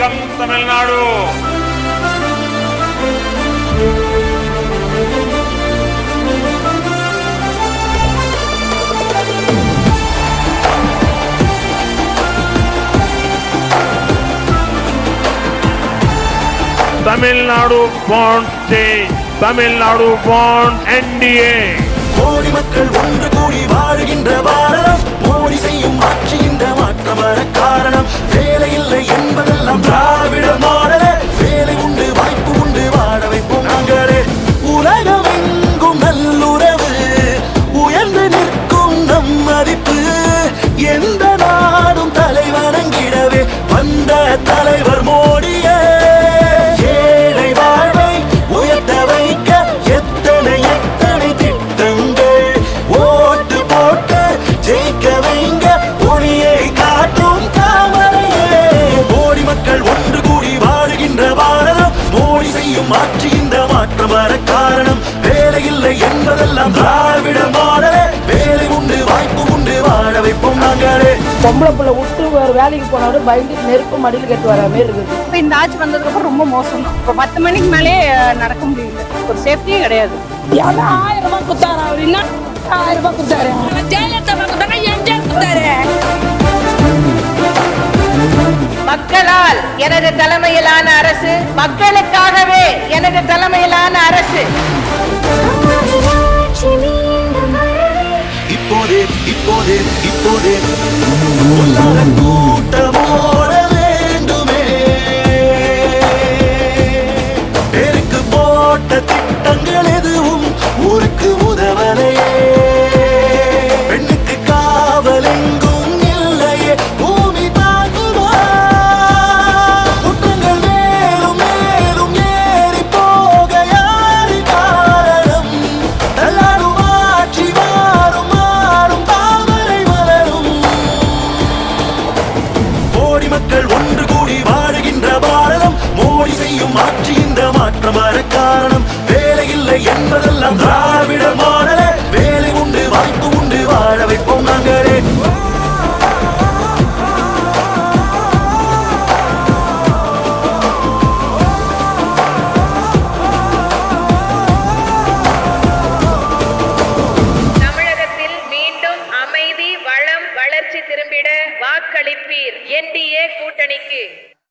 Welcome Tamil Nadu. Tamil Nadu bond से Tamil Nadu bond NDA. கோடி மக்கள் ஒன்று கூடி வாழுகின்ற பாரதம் மோடி செய்யும் ஆட்சி இந்த மாற்றம் வர காரணம் வேலை இல்லை என்பதெல்லாம் திராவிட மாடலே வேலை உண்டு வாய்ப்பு உண்டு வாழ வைப்போம் நாங்களே உலகம் எங்கும் நல்லுறவு உயர்ந்து நிற்கும் நம் மதிப்பு எந்த நாடும் தலை வணங்கிடவே வந்த தலைவர் மோடியே ஏழை வாழ்வை உயர்த்த வைக்க எத்தனை எத்தனை திட்டங்கள் ஓட்டு போட்டு ஜெயிக்க வைங்க ஒளியை காட்டும் தாமரையே கோடி மக்கள் ஒன்று கூடி வாழுகின்ற பாரதம் மோடி செய்யும் ஆட்சி இந்த மாற்றம் வர காரணம் வேலை இல்லை என்பதெல்லாம் திராவிட மாடலே வேலை உண்டு வாய்ப்பு உண்டு வாழ வைப்போம் நாங்களே பொம்பளை பிள்ளை விட்டு வேறு வேலைக்கு போனாலும் பயந்து நெருப்பு மடியில் கட்டு வர மாதிரி இருக்குது. இப்போ இந்த ஆட்சி வந்ததுக்கு அப்புறம் ரொம்ப மோசம். இப்போ 10 மணிக்கு மேலே நடக்க முடியல, ஒரு சேஃப்டியே கிடையாது. 1000 ரூபாய் கொடுத்தாரு அப்படின்னா 1000 ரூபாய் கொடுத்தாரு. ஜெயலலிதா கொடுத்தாங்க, எம்ஜிஆர் கொடுத்தாரு. மக்களால் எனது தலைமையிலான அரசு, மக்களுக்காகவே எனது தலைமையிலான அரசு. இப்போதே இப்போதே இப்போதே கூட்டமோட வேண்டுமே பேருக்கு போட்ட திட்டங்கள் எதுவும் ஊருக்கு உதவலையே பெண்ணுக்கு காவல் எங்கும் இல்லையே பூமி தாங்குமா குற்றங்கள் மேலும் மேலும் ஏறி போக யாரு காரணம் தள்ளாடும் ஆட்சி மாறும் மாறும் தாமரை மலரும் கோடி மக்கள் ஒன்று கூடி வாழுகின்ற பாரதம் மோடி செய்யும் ஆட்சி இந்த மாற்றம் வர காரணம் வேலை இல்லை என்பதெல்லாம்